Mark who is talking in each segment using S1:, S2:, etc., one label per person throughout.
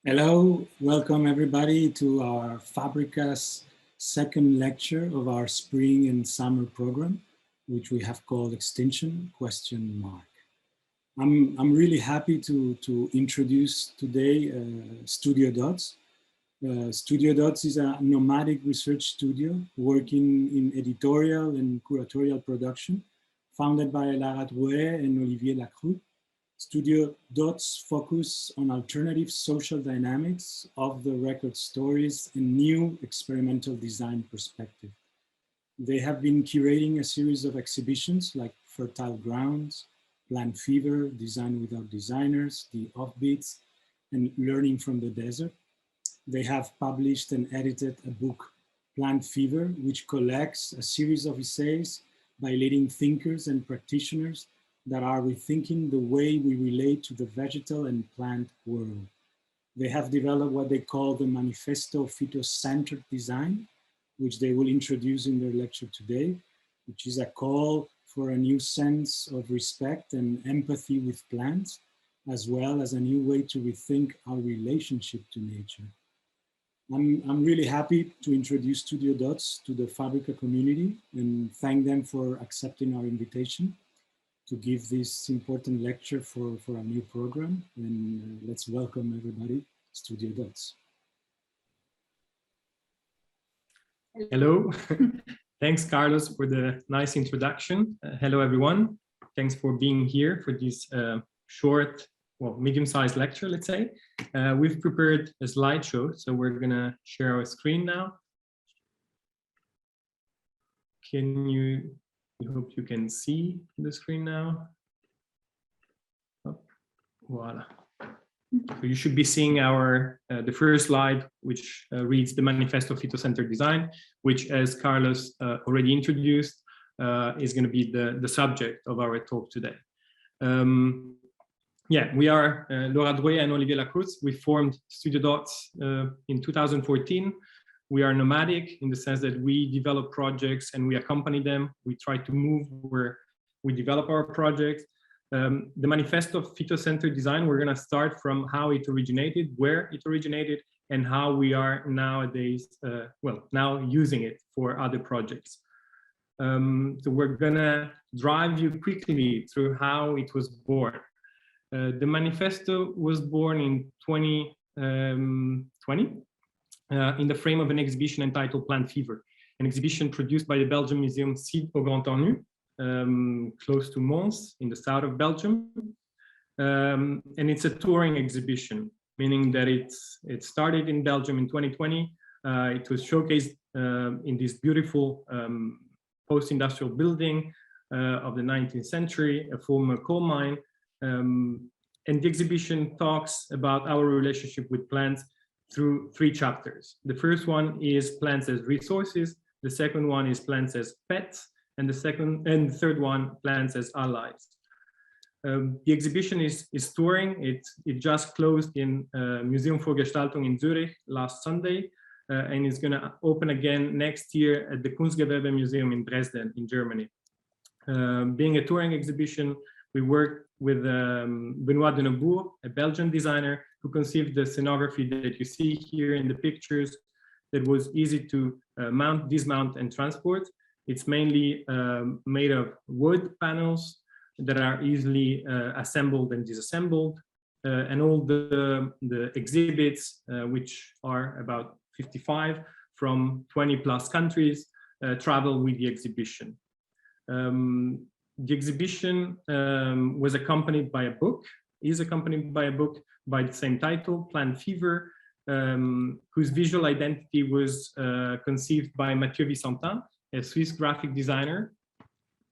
S1: Hello, welcome everybody to our Fabrica's second lecture of our spring and summer program, which we have called Extinction ? I'm really happy to introduce today Studio Dots. Studio Dots is a nomadic research studio working in editorial and curatorial production, founded by Lara Drouet and Olivier Lacroix. Studio Dots focus on alternative social dynamics of the record stories and new experimental design perspective. They have been curating a series of exhibitions like Fertile Grounds, Plant Fever, Design Without Designers, The Offbeats, and Learning from the Desert. They have published and edited a book, Plant Fever, which collects a series of essays by leading thinkers and practitioners that are rethinking the way we relate to the vegetal and plant world. They have developed what they call the Manifesto Phyto-centred Design, which they will introduce in their lecture today, which is a call for a new sense of respect and empathy with plants, as well as a new way to rethink our relationship to nature. I'm really happy to introduce Studio Dots to the Fabrica community and thank them for accepting our invitation to give this important lecture for a new program. And let's welcome everybody, Studio Dots.
S2: Hello, thanks Carlos for the nice introduction. Hello everyone, thanks for being here for this short, well, medium-sized lecture, let's say. We've prepared a slideshow, so we're gonna share our screen now. I hope you can see the screen now. Oh, voila. So you should be seeing our the first slide, which reads the Manifesto Phyto-centred Design, which, as Carlos already introduced, is going to be the subject of our talk today. Yeah, we are Lara Drouet and Olivier Lacroix. We formed Studio Dots in 2014. We are nomadic in the sense that we develop projects and we accompany them. We try to move where we develop our projects. The Manifesto of Phyto-centred Design, we're going to start from how it originated, where it originated, and how we are nowadays, now using it for other projects. So we're going to drive you quickly through how it was born. The Manifesto was born in 2020 in the frame of an exhibition entitled Plant Fever, an exhibition produced by the Belgian Museum Site au Grand Ornu, close to Mons in the south of Belgium. And it's a touring exhibition, meaning that it started in Belgium in 2020. It was showcased in this beautiful post-industrial building of the 19th century, a former coal mine. And the exhibition talks about our relationship with plants through 3 chapters. The first one is plants as resources. The second one is plants as pets. And the third one, plants as allies. The exhibition is touring. It just closed in Museum für Gestaltung in Zurich last Sunday, and it's going to open again next year at the Kunstgewerbe Museum in Dresden in Germany. Being a touring exhibition, we worked with Benoit de Neubourg, a Belgian designer, who conceived the scenography that you see here in the pictures that was easy to mount, dismount, and transport. It's mainly made of wood panels that are easily assembled and disassembled. And all the exhibits, which are about 55 from 20 plus countries, travel with the exhibition. The exhibition was accompanied by a book, is accompanied by a book by the same title, Plant Fever, whose visual identity was conceived by Mathieu Vicentin, a Swiss graphic designer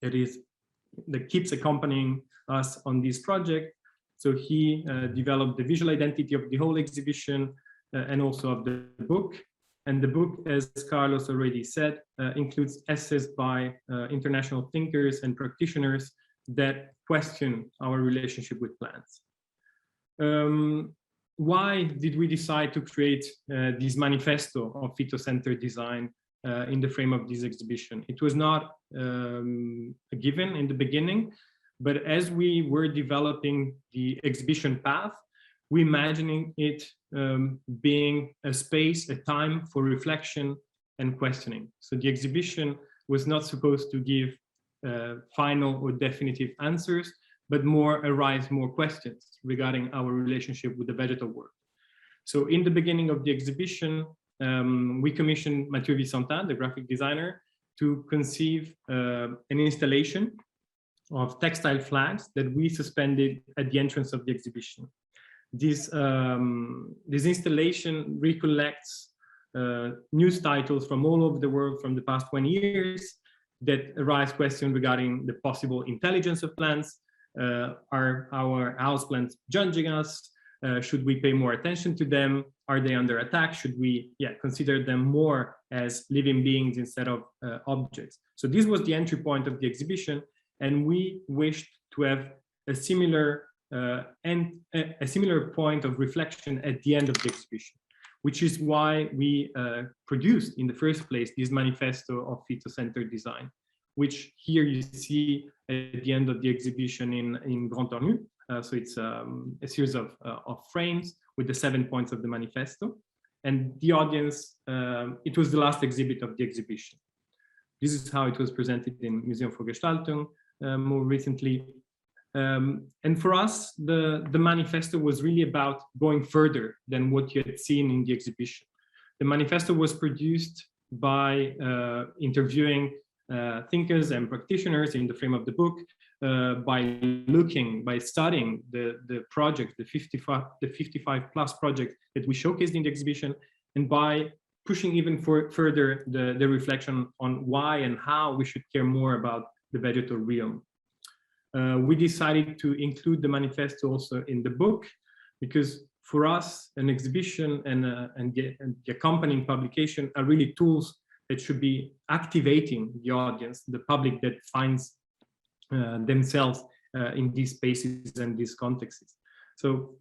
S2: that keeps accompanying us on this project. So he developed the visual identity of the whole exhibition and also of the book. And the book, as Carlos already said, includes essays by international thinkers and practitioners that question our relationship with plants. Why did we decide to create this manifesto of phyto-centered design in the frame of this exhibition? It was not a given in the beginning, but as we were developing the exhibition path, we imagining it being a space, a time for reflection and questioning. So the exhibition was not supposed to give final or definitive answers, but more arise more questions regarding our relationship with the vegetal world. So in the beginning of the exhibition, we commissioned Mathieu Vicentin, the graphic designer, to conceive an installation of textile flags that we suspended at the entrance of the exhibition. This installation recollects news titles from all over the world from the past 20 years that arise questions regarding the possible intelligence of plants. Are our house plants judging us? Should we pay more attention to them? Are they under attack? Should we consider them more as living beings instead of objects? So this was the entry point of the exhibition, and we wished to have a similar point of reflection at the end of the exhibition, which is why we produced in the first place this manifesto of Phyto-centred Design, which here you see at the end of the exhibition in Grand Ornu. So it's a series of frames with the 7 points of the manifesto. And the audience, it was the last exhibit of the exhibition. This is how it was presented in Museum for Gestaltung more recently. And for us, the manifesto was really about going further than what you had seen in the exhibition. The manifesto was produced by interviewing thinkers and practitioners in the frame of the book, by studying the project, the 55 plus project that we showcased in the exhibition, and by pushing even further the reflection on why and how we should care more about the vegetal realm. We decided to include the manifesto also in the book, because for us, an exhibition and the accompanying publication are really tools that should be activating the audience, the public that finds themselves in these spaces and these contexts. So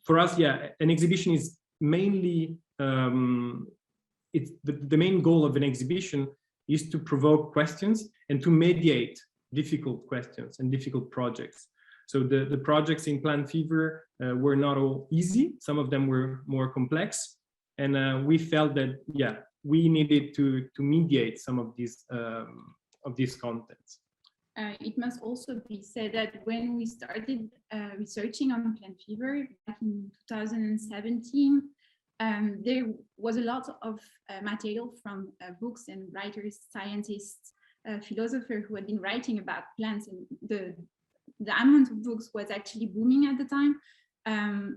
S2: for us, an exhibition is mainly, it's the main goal of an exhibition is to provoke questions and to mediate difficult questions and difficult projects. So the projects in Plant Fever were not all easy. Some of them were more complex. And we felt that, we needed to mediate some of these contents.
S3: It must also be said that when we started researching on Plant Fever back in 2017, there was a lot of material from books and writers, scientists, philosophers who had been writing about plants, and the amount of books was actually booming at the time.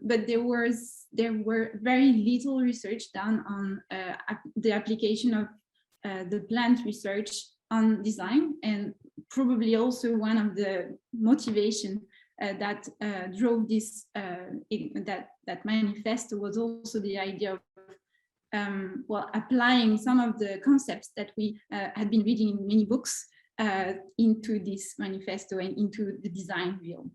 S3: But there were very little research done on the application of the plant research on design, and probably also one of the motivation that drove this that manifesto was also the idea of applying some of the concepts that we had been reading in many books into this manifesto and into the design realm.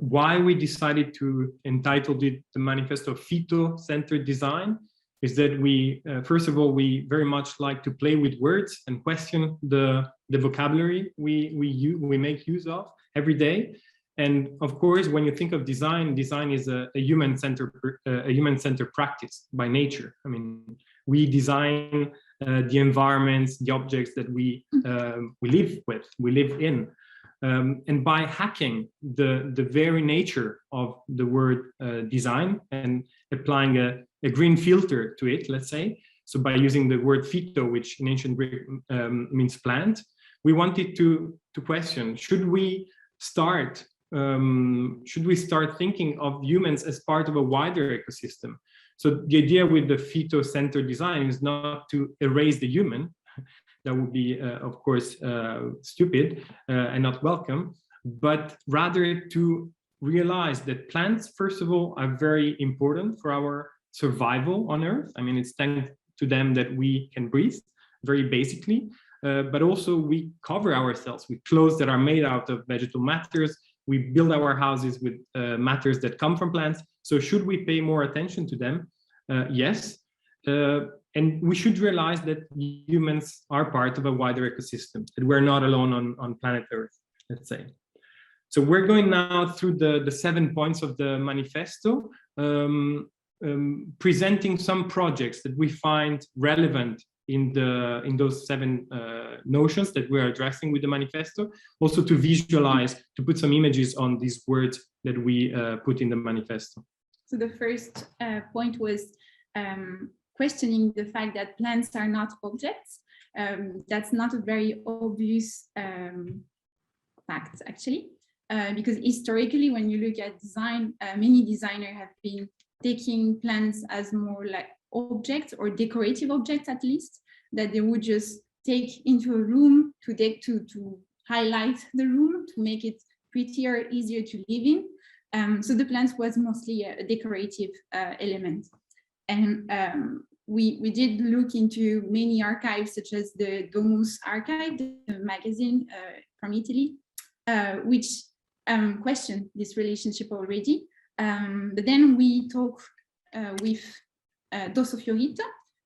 S2: Why we decided to entitle it the Manifesto of Phyto-centred Design is that we, first of all, we very much like to play with words and question the vocabulary we make use of every day. And of course, when you think of design, design is a human-centered practice by nature. I mean, we design the environments, the objects that we live with, we live in. And by hacking the very nature of the word design and applying a green filter to it, let's say, so by using the word phyto, which in ancient Greek means plant, we wanted to question, should we start thinking of humans as part of a wider ecosystem? So the idea with the phyto-centered design is not to erase the human. That would be, of course, stupid and not welcome, but rather to realize that plants, first of all, are very important for our survival on Earth. I mean, it's thanks to them that we can breathe, very basically, but also we cover ourselves with clothes that are made out of vegetal matters. We build our houses with matters that come from plants. So should we pay more attention to them? Yes. And we should realize that humans are part of a wider ecosystem, that we're not alone on planet Earth, let's say. So we're going now through the 7 points of the manifesto, presenting some projects that we find relevant in those 7 notions that we're addressing with the manifesto, also to visualize, to put some images on these words that we put in the manifesto.
S3: So the first point was questioning the fact that plants are not objects. That's not a very obvious fact, actually, because historically, when you look at design, many designers have been taking plants as more like objects or decorative objects, at least, that they would just take into a room to highlight the room, to make it prettier, easier to live in. So the plant was mostly a decorative element. And we did look into many archives, such as the Domus archive, the magazine from Italy, which questioned this relationship already. But then we talked with Dosso Fiorito,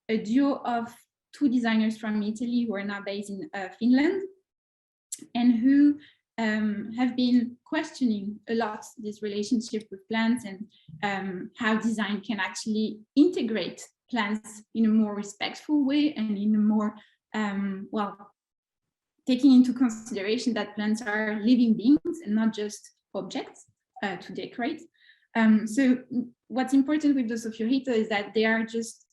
S3: a duo of 2 designers from Italy who are now based in Finland, and who have been questioning a lot this relationship with plants and how design can actually integrate plants in a more respectful way and in a more, taking into consideration that plants are living beings and not just objects to decorate. So what's important with Dosso Fiorito is that they are just,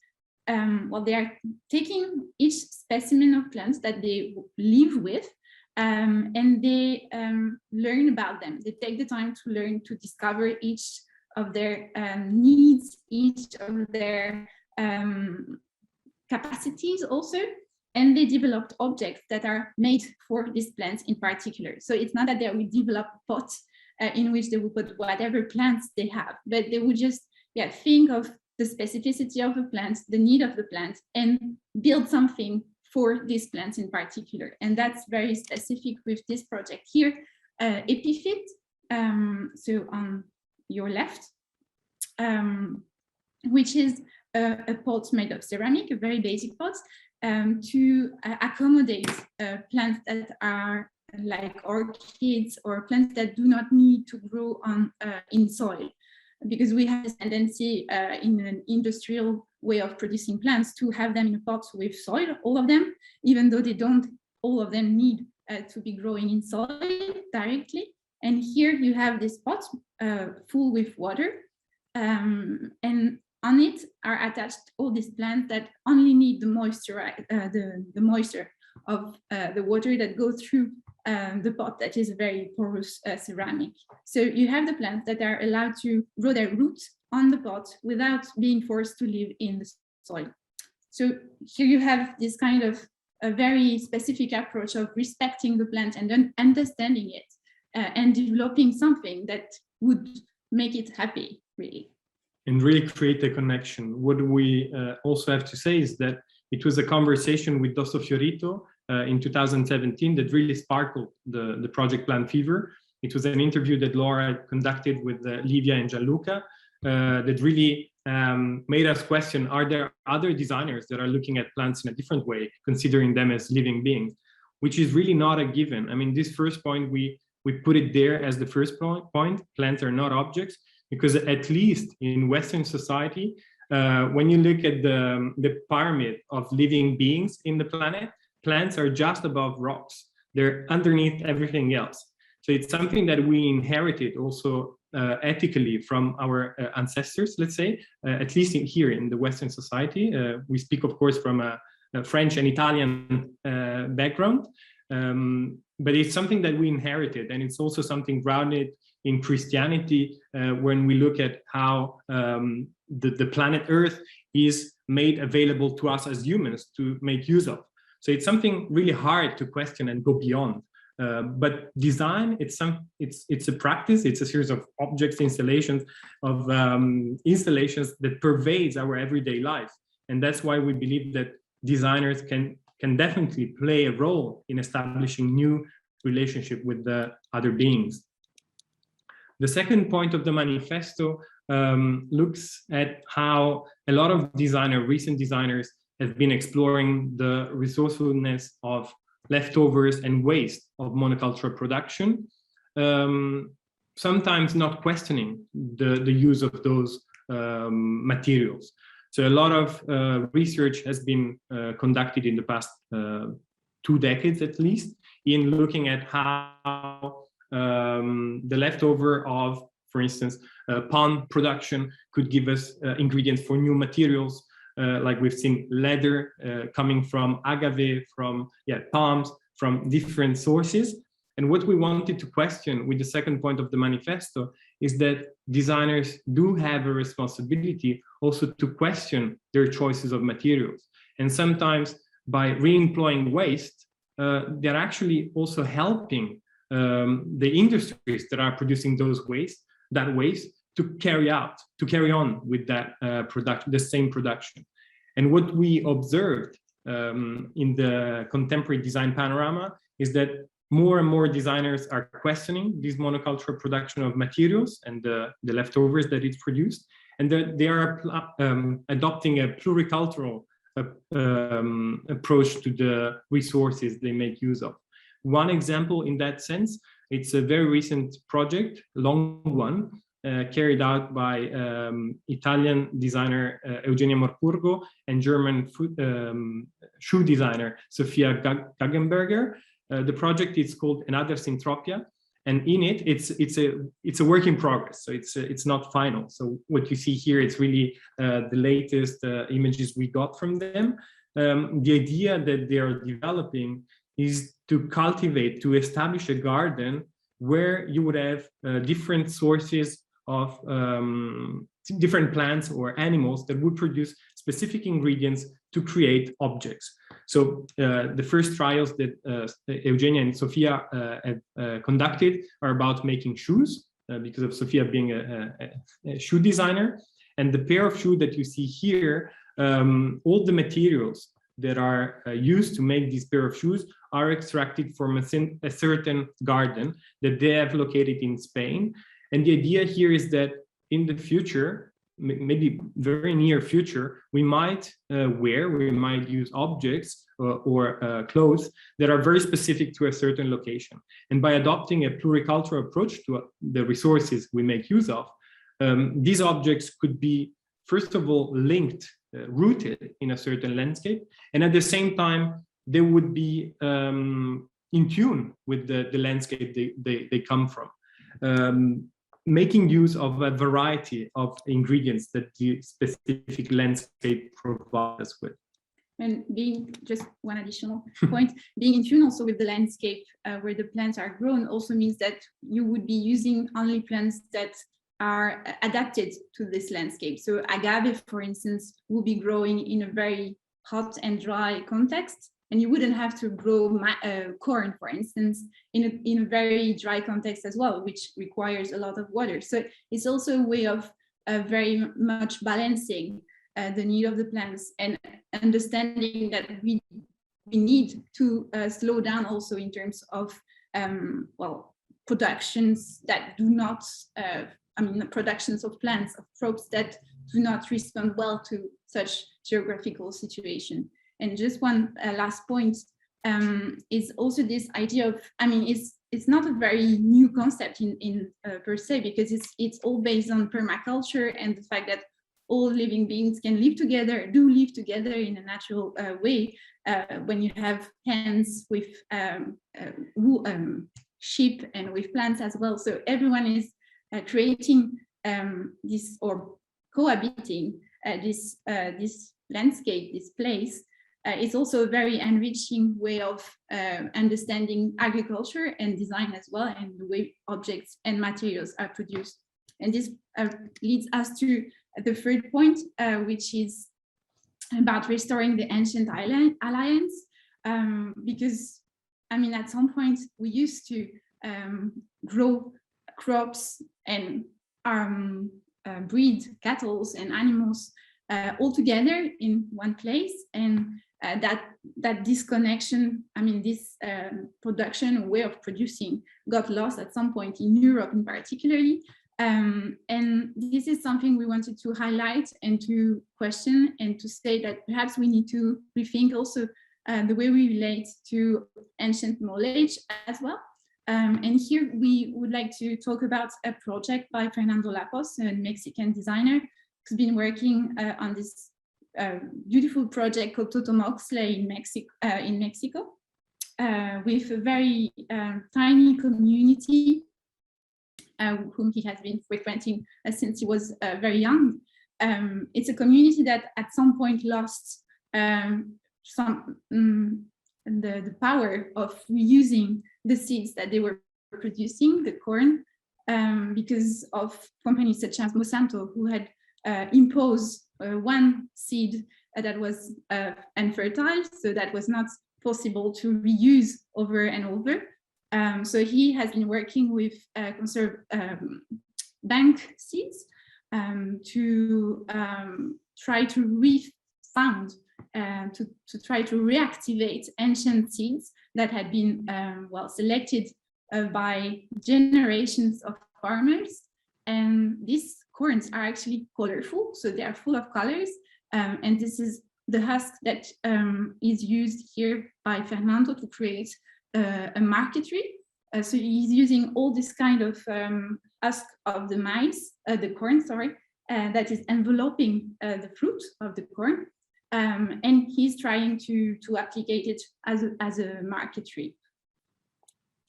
S3: they are taking each specimen of plants that they live with, and they learn about them. They take the time to learn, to discover each of their needs, each of their capacities also, and they developed objects that are made for these plants in particular. So it's not that they will develop pots in which they will put whatever plants they have, but they would just think of the specificity of the plant, the need of the plant, and build something for these plants in particular. And that's very specific with this project here, Epiphyt. So on your left, which is a pot made of ceramic, a very basic pot, to accommodate plants that are like orchids or plants that do not need to grow on in soil, because we have this tendency in an industrial way of producing plants to have them in a pot with soil, all of them, even though they don't, all of them need to be growing in soil directly. And here you have this pot full with water, and on it are attached all these plants that only need the moisture, the moisture of the water that goes through the pot, that is a very porous ceramic. So you have the plants that are allowed to grow their roots on the pot without being forced to live in the soil. So here you have this kind of a very specific approach of respecting the plant and then understanding it and developing something that would make it happy, really.
S2: And really create a connection. What we also have to say is that it was a conversation with Dosso Fiorito in 2017 that really sparkled the project Plant Fever. It was an interview that Laura conducted with Livia and Gianluca that really made us question, are there other designers that are looking at plants in a different way, considering them as living beings, which is really not a given. I mean, this first point, we put it there as the first point, plants are not objects, because at least in Western society, when you look at the pyramid of living beings in the planet, plants are just above rocks. They're underneath everything else. So it's something that we inherited also ethically from our ancestors, let's say, at least here in the Western society. We speak, of course, from a French and Italian background, but it's something that we inherited, and it's also something grounded in Christianity when we look at how the planet Earth is made available to us as humans to make use of. So it's something really hard to question and go beyond. But design, it's a practice. It's a series of objects, installations that pervades our everyday life, and that's why we believe that designers can definitely play a role in establishing new relationship with the other beings. The second point of the manifesto looks at how a lot of recent designers have been exploring the resourcefulness of leftovers and waste of monoculture production, sometimes not questioning the use of those materials. So a lot of research has been conducted in the past 2 decades at least in looking at how the leftover of, for instance, palm production could give us ingredients for new materials, like we've seen leather coming from agave, from palms, from different sources. And what we wanted to question with the second point of the manifesto is that designers do have a responsibility also to question their choices of materials. And sometimes by re-employing waste, they're actually also helping the industries that are producing those waste to carry on with that production, the same production. And what we observed in the contemporary design panorama is that more and more designers are questioning this monocultural production of materials and the leftovers that it's produced, and that they are adopting a pluricultural approach to the resources they make use of. One example in that sense, it's a very recent project, long one, carried out by Italian designer Eugenia Morpurgo and German shoe designer Sophia Guggenberger. The project is called Another Syntropia, and in it, it's a work in progress. So it's not final. So what you see here, it's really the latest images we got from them. The idea that they are developing is to cultivate, to establish a garden where you would have different sources of different plants or animals that would produce specific ingredients to create objects. So the first trials that Eugenia and Sophia have conducted are about making shoes, because of Sophia being a shoe designer. And the pair of shoes that you see here, all the materials that are used to make this pair of shoes are extracted from a certain garden that they have located in Spain. And the idea here is that in the future, maybe very near future, we might use objects or clothes that are very specific to a certain location. And by adopting a pluricultural approach to the resources we make use of, these objects could be, first of all, linked, rooted in a certain landscape, and at the same time, they would be in tune with the landscape they come from. Making use of a variety of ingredients that the specific landscape provides us with.
S3: And being, just one additional point, being in tune also with the landscape where the plants are grown also means that you would be using only plants that are adapted to this landscape. So agave, for instance, will be growing in a very hot and dry context, and you wouldn't have to grow corn, for instance, in a very dry context as well, which requires a lot of water. So it's also a way of very much balancing the need of the plants and understanding that we need to slow down also in terms of productions that do not, productions of plants, of crops that do not respond well to such geographical situation. And just one last point is also this idea of, it's not a very new concept in per se, because it's all based on permaculture and the fact that all living beings can live together in a natural way. When you have hens with sheep and with plants as well. So everyone is creating this, or cohabiting this landscape, this place. It's also a very enriching way of understanding agriculture and design as well, and the way objects and materials are produced. And this leads us to the third point, which is about restoring the ancient alliance, because at some point we used to grow crops and breed cattle and animals all together in one place, and that disconnection, this production way of producing got lost at some point in Europe in particularly. And this is something we wanted to highlight and to question and to say that perhaps we need to rethink also the way we relate to ancient knowledge as well. And here we would like to talk about a project by Fernando Lapos, a Mexican designer, who's been working on this beautiful project called Totomoxtle in Mexico, with a very tiny community whom he has been frequenting since he was very young. It's a community that at some point lost the power of reusing the seeds that they were producing, the corn, because of companies such as Monsanto, who had imposed one seed that was unfertile, so that was not possible to reuse over and over. So he has been working with bank seeds to try to refound, to try to reactivate ancient seeds that had been selected by generations of farmers. And these corns are actually colorful, so they are full of colors. And this is the husk that is used here by Fernando to create a marquetry. So he's using all this kind of husk of the maize, the corn, sorry, that is enveloping the fruit of the corn. And he's trying to applicate it as a marquetry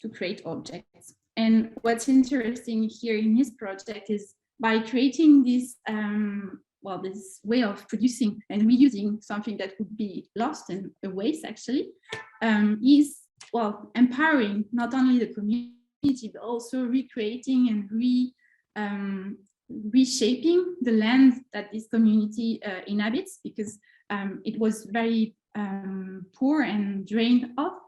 S3: to create objects. And what's interesting here in his project is by creating this this way of producing and reusing something that would be lost and a waste, actually, is empowering not only the community, but also recreating and reshaping the land that this community inhabits, because it was very poor and drained off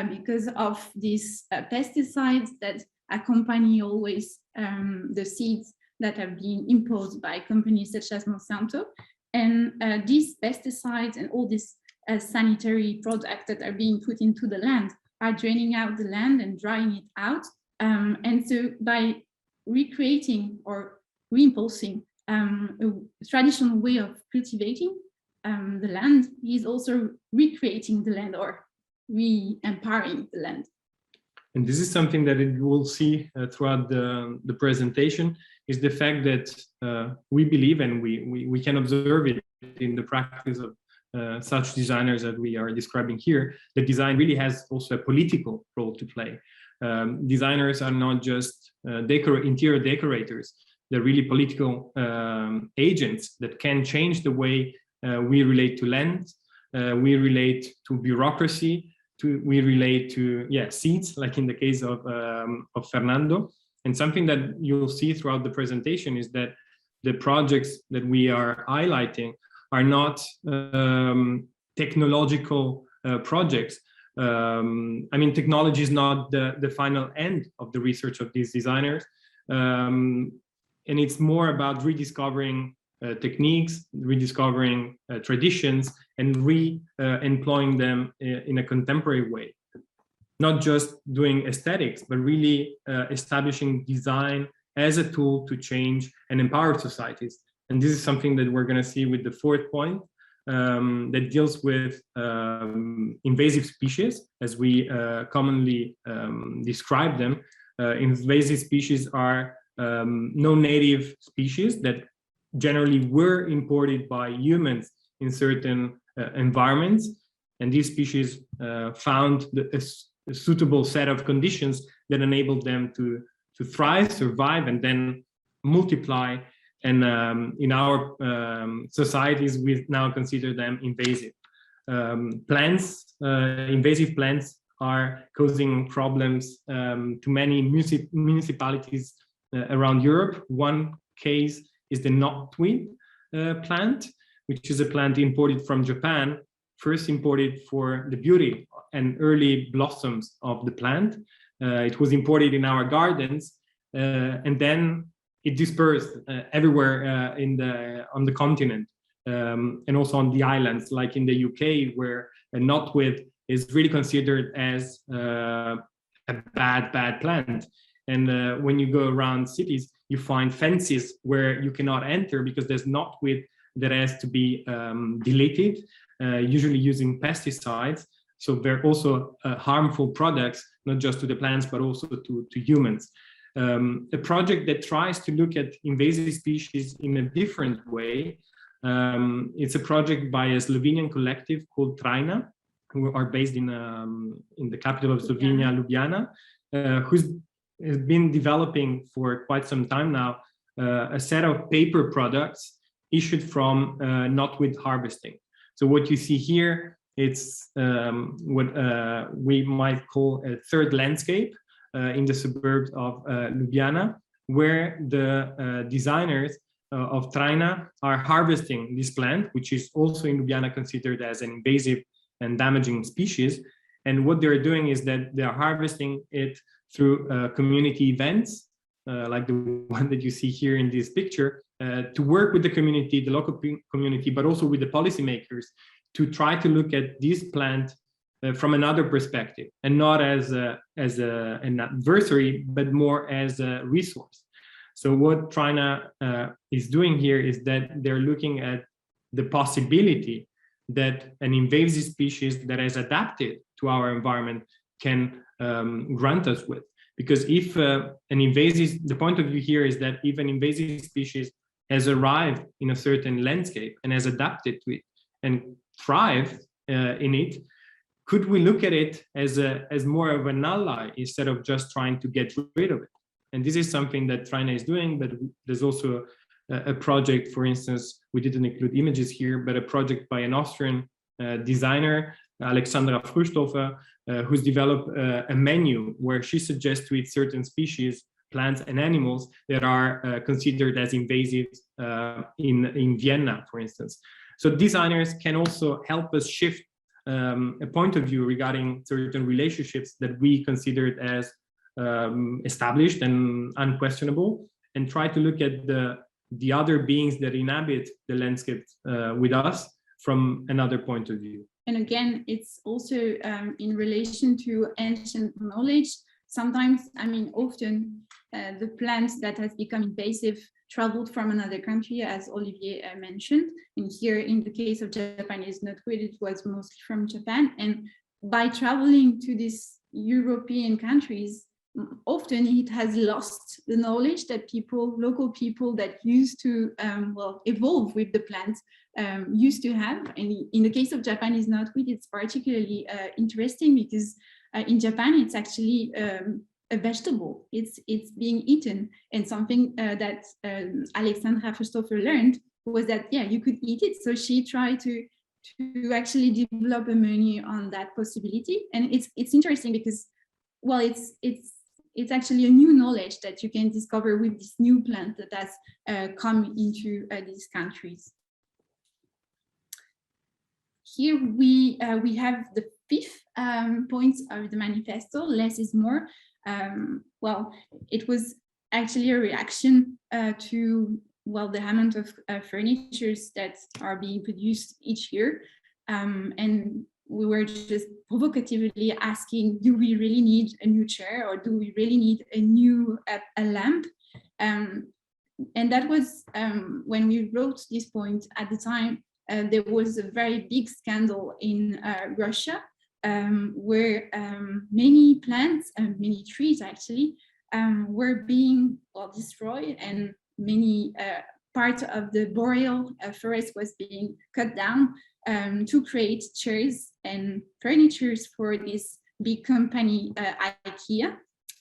S3: because of these pesticides that accompany always the seeds that have been imposed by companies such as Monsanto. And these pesticides and all these sanitary products that are being put into the land are draining out the land and drying it out. And so by recreating or reimpulsing a traditional way of cultivating the land, he's also recreating the land or re-empowering the land.
S2: And this is something that you will see throughout the presentation, is the fact that we believe, and we can observe it in the practice of such designers that we are describing here, that design really has also a political role to play. Designers are not just interior decorators, they're really political agents that can change the way we relate to land, we relate to bureaucracy, we relate to seeds, like in the case of Fernando. And something that you'll see throughout the presentation is that the projects that we are highlighting are not technological projects. I mean, technology is not the final end of the research of these designers. And it's more about rediscovering techniques, rediscovering traditions, and re-employing them in a contemporary way. Not just doing aesthetics, but really establishing design as a tool to change and empower societies. And this is something that we're going to see with the fourth point, that deals with invasive species, as we commonly describe them. Invasive species are non-native species that generally were imported by humans in certain environments. And these species found a suitable set of conditions that enabled them to thrive, survive, and then multiply. And in our societies, we now consider them invasive. Invasive plants are causing problems to many municipalities around Europe. One case is the knotweed plant, which is a plant imported from Japan, first imported for the beauty and early blossoms of the plant. It was imported in our gardens, and then it dispersed everywhere on the continent, and also on the islands, like in the UK, where a knotweed is really considered as a bad plant. And when you go around cities, you find fences where you cannot enter because there's knotweed that has to be deleted, usually using pesticides. So they're also harmful products, not just to the plants, but also to humans. a project that tries to look at invasive species in a different way. It's a project by a Slovenian collective called Trajna, who are based in the capital of Slovenia, Ljubljana, who's been developing for quite some time now a set of paper products issued from knotweed harvesting. So what you see here, it's what we might call a third landscape in the suburbs of Ljubljana, where the designers of Trajna are harvesting this plant, which is also in Ljubljana considered as an invasive and damaging species. And what they're doing is that they're harvesting it through community events, like the one that you see here in this picture, to work with the community, the local community, but also with the policymakers to try to look at this plant from another perspective, and not as an adversary, but more as a resource. So what Trajna is doing here is that they're looking at the possibility that an invasive species that has adapted to our environment can grant us with. Because if an invasive, the point of view here is that if an invasive species has arrived in a certain landscape and has adapted to it and thrive in it, could we look at it as more of an ally instead of just trying to get rid of it? And this is something that Trajna is doing, but there's also a project, for instance, we didn't include images here, but a project by an Austrian designer, Alexandra Früchthofer, who's developed a menu where she suggests to eat certain species, plants and animals that are considered as invasive in Vienna, for instance. So designers can also help us shift a point of view regarding certain relationships that we considered as established and unquestionable, and try to look at the other beings that inhabit the landscape with us from another point of view.
S3: And again, it's also in relation to ancient knowledge. Sometimes, I mean, often the plants that has become invasive traveled from another country, as Olivier mentioned. And here, in the case of Japanese knotweed, it was mostly from Japan. And by traveling to these European countries, often it has lost the knowledge that local people that used to evolve with the plants used to have. And in the case of Japanese knotweed, it's particularly interesting because in Japan, it's actually a vegetable. It's being eaten, and something that Alexandra Früchthofer learned was that, yeah, you could eat it. So she tried to actually develop a menu on that possibility. And it's interesting because, well, it's actually a new knowledge that you can discover with this new plant that has come into these countries. Here we have the fifth point of the manifesto, less is more. Well, it was actually a reaction to, well, the amount of furnitures that are being produced each year. And we were just provocatively asking, do we really need a new chair, or do we really need a new a lamp? And that was when we wrote this point at the time, there was a very big scandal in Russia where many plants and many trees actually were being destroyed, and many part of the boreal forest was being cut down to create chairs and furnitures for this big company, IKEA.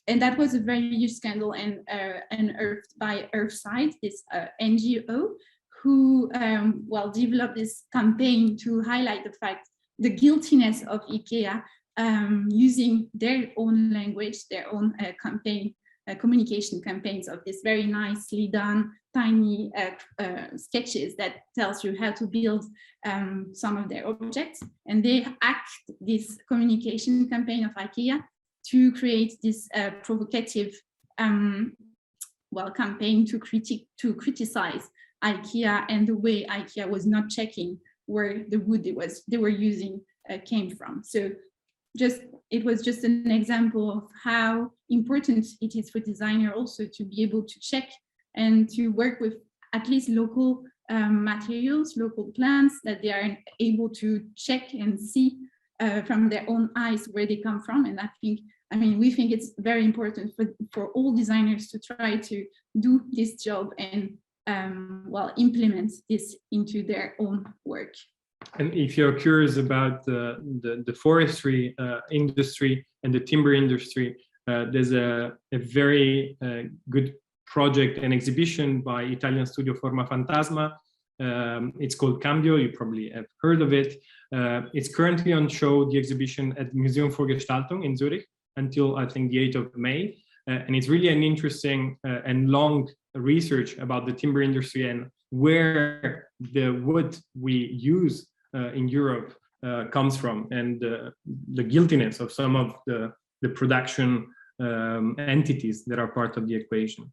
S3: And that was a very huge scandal, and unearthed by Earthside, this NGO, who developed this campaign to highlight the guiltiness of IKEA using their own language, their own communication campaigns of this very nicely done tiny sketches that tells you how to build some of their objects. And they act this communication campaign of IKEA to create this provocative campaign to criticize IKEA and the way IKEA was not checking where the wood they were using came from. So it was just an example of how important it is for designer also to be able to check and to work with at least local materials, local plants, that they are able to check and see from their own eyes where they come from. And I think I mean, we think it's very important for all designers to try to do this job and well, implement this into their own work.
S2: And if you're curious about the forestry industry and the timber industry, there's a very good project and exhibition by Italian studio Forma Fantasma. It's called Cambio, you probably have heard of it. It's currently on show, the exhibition at Museum für Gestaltung in Zurich until I think the 8th of May. And it's really an interesting and long research about the timber industry and where the wood we use in Europe comes from, and the guiltiness of some of the production entities that are part of the equation.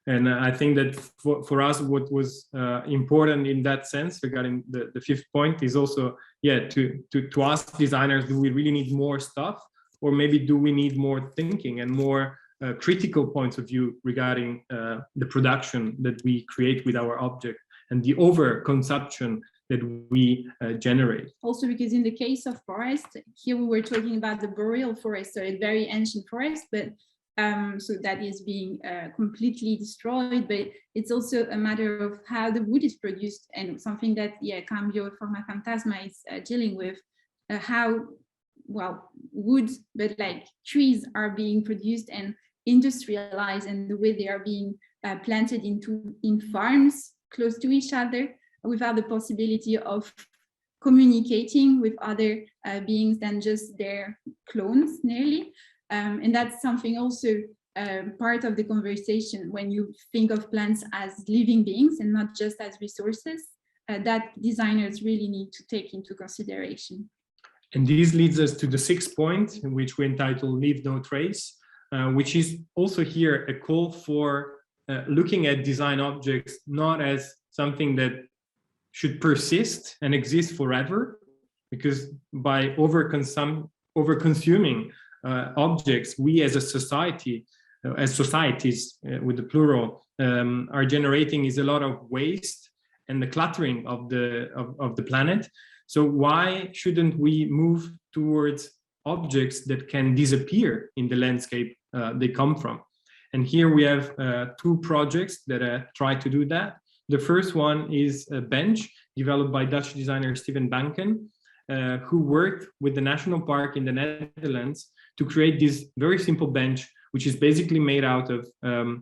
S2: And I think that for us, what was important in that sense regarding the fifth point is also, yeah, to ask designers, do we really need more stuff? Or maybe do we need more thinking and more critical points of view regarding the production that we create with our object and the overconsumption that we generate.
S3: Also, because in the case of forest, here we were talking about the boreal forest, so a very ancient forest, but so that is being completely destroyed, but it's also a matter of how the wood is produced, and something that, yeah, Cambio Forma Fantasma is dealing with, how, well, wood, but like trees are being produced and industrialized, and the way they are being planted in farms close to each other, without the possibility of communicating with other beings than just their clones nearly. And that's something also part of the conversation when you think of plants as living beings and not just as resources, that designers really need to take into consideration.
S2: And this leads us to the sixth point, which we entitle Leave No Trace, which is also here a call for looking at design objects not as something that should persist and exist forever, because by over-consuming objects, we as a society, as societies with the plural, are generating is a lot of waste and the cluttering of the planet. So why shouldn't we move towards objects that can disappear in the landscape they come from? And here we have two projects that try to do that. The first one is a bench developed by Dutch designer Steven Banken, who worked with the National Park in the Netherlands to create this very simple bench, which is basically made out of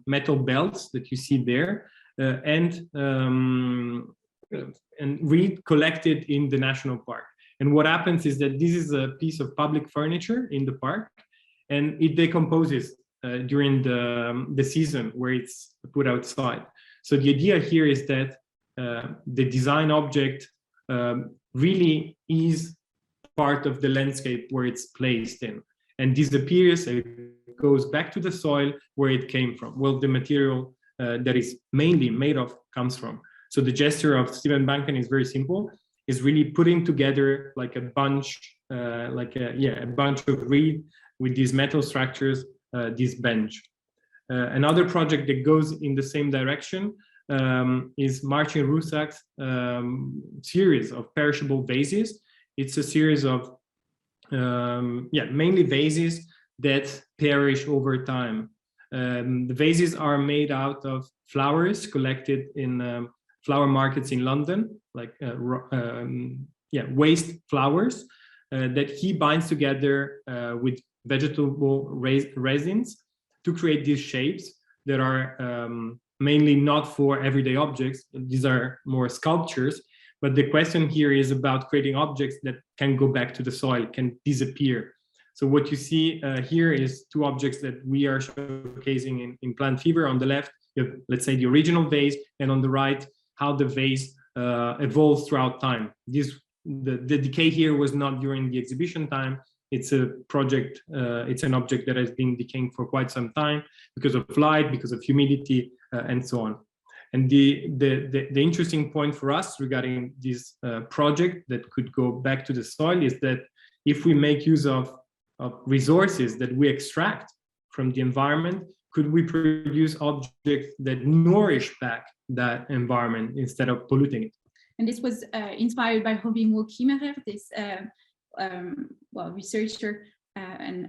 S2: metal belts that you see there, and recollected in the National Park. And what happens is that this is a piece of public furniture in the park, and it decomposes during the season where it's put outside. So the idea here is that the design object really is part of the landscape where it's placed in, and disappears, it goes back to the soil where it came from, well, the material that is mainly made of comes from. So the gesture of Steven Banken is very simple, is really putting together like a bunch, a bunch of reed with these metal structures, this bench. Another project that goes in the same direction is Martin Rusak's series of perishable vases. It's a series of mainly vases that perish over time. The vases are made out of flowers collected in flower markets in London, like waste flowers that he binds together with vegetable resins to create these shapes that are mainly not for everyday objects. These are more sculptures, but the question here is about creating objects that can go back to the soil, can disappear. So what you see here is two objects that we are showcasing in Plant Fever. On the left, you have, let's say, the original vase, and on the right, how the vase evolves throughout time. The decay here was not during the exhibition time. It's a project, it's an object that has been decaying for quite some time because of light, because of humidity, and so on. And the interesting point for us regarding this project that could go back to the soil is that if we make use of resources that we extract from the environment, could we produce objects that nourish back that environment instead of polluting it?
S3: And this was inspired by Robin Kimmerer, this researcher and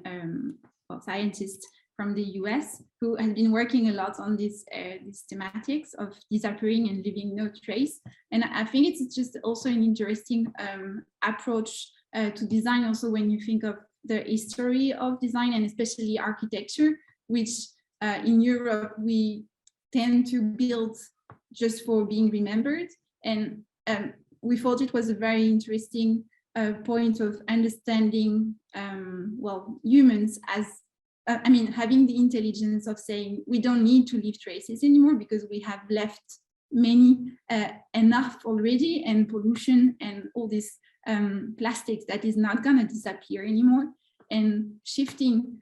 S3: scientist from the US who has been working a lot on these thematics of disappearing and leaving no trace. And I think it's just also an interesting approach to design, also when you think of the history of design and especially architecture, which in Europe we tend to build just for being remembered. And we thought it was a very interesting point of understanding, well, humans as having the intelligence of saying we don't need to leave traces anymore because we have left many enough already, and pollution and all this plastics that is not going to disappear anymore, and shifting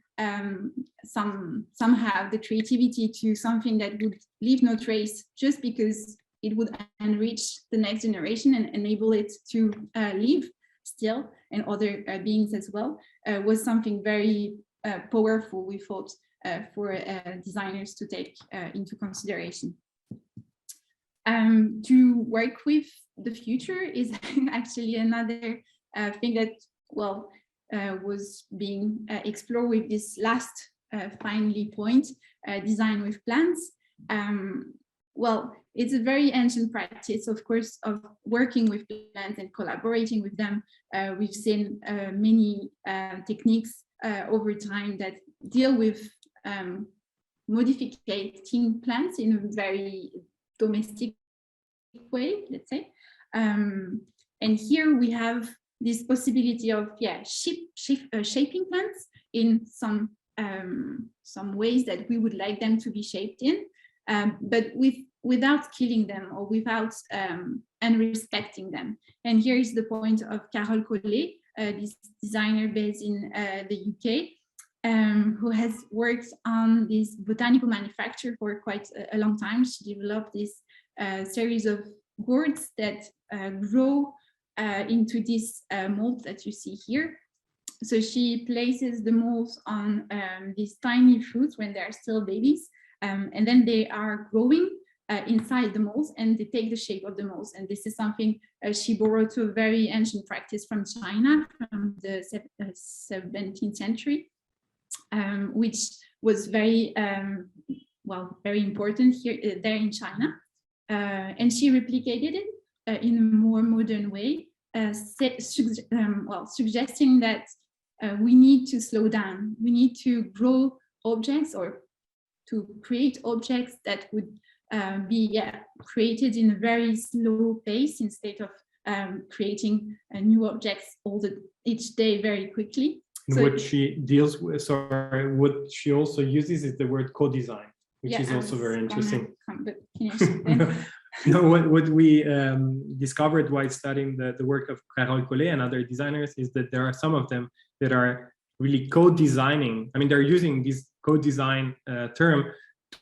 S3: somehow the creativity to something that would leave no trace just because it would enrich the next generation and enable it to live still, and other beings as well, was something very powerful, we thought, for designers to take into consideration. To work with the future is actually another thing that, well, was being explored with this last finally point, design with plants. Well, it's a very ancient practice, of course, of working with plants and collaborating with them. We've seen many techniques over time that deal with modifying plants in a very domestic way, let's say. And here we have this possibility of shaping plants in some ways that we would like them to be shaped in, but without killing them or without unrespecting them. And here is the point of Carole Collet, this designer based in the UK, who has worked on this botanical manufacture for quite a long time. She developed this series of gourds that grow into this mold that you see here. So she places the molds on these tiny fruits when they're still babies, and then they are growing inside the molds, and they take the shape of the molds. And this is something she borrowed to a very ancient practice from China, from the 17th century, which was very, very important here there in China. And she replicated it in a more modern way, suggesting that we need to slow down. We need to grow objects or to create objects that would be created in a very slow pace instead of creating new objects each day very quickly.
S2: And so what she deals with, what she also uses is the word co-design, which is also very interesting. No, what we discovered while studying the work of Carole Collet and other designers is that there are some of them that are really co-designing. I mean, they're using this co-design term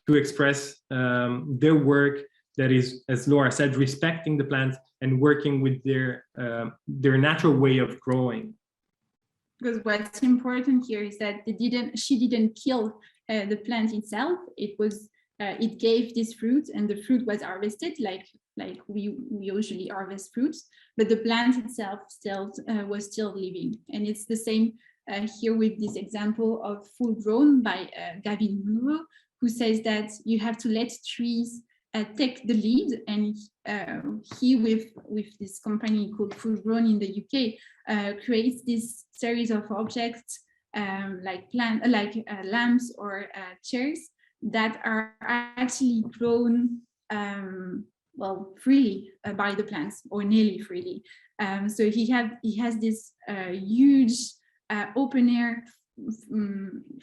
S2: to express their work that is, as Laura said, respecting the plants and working with their natural way of growing.
S3: Because what's important here is that she didn't kill the plant itself. It gave this fruit, and the fruit was harvested like we usually harvest fruits, but the plant itself was still living. And it's the same here with this example of Full Grown by Gavin Munro, who says that you have to let trees take the lead. And he, with this company called Full Grown in the UK, creates this series of objects like lamps or chairs that are actually grown freely by the plants, or nearly freely. So he has this huge open air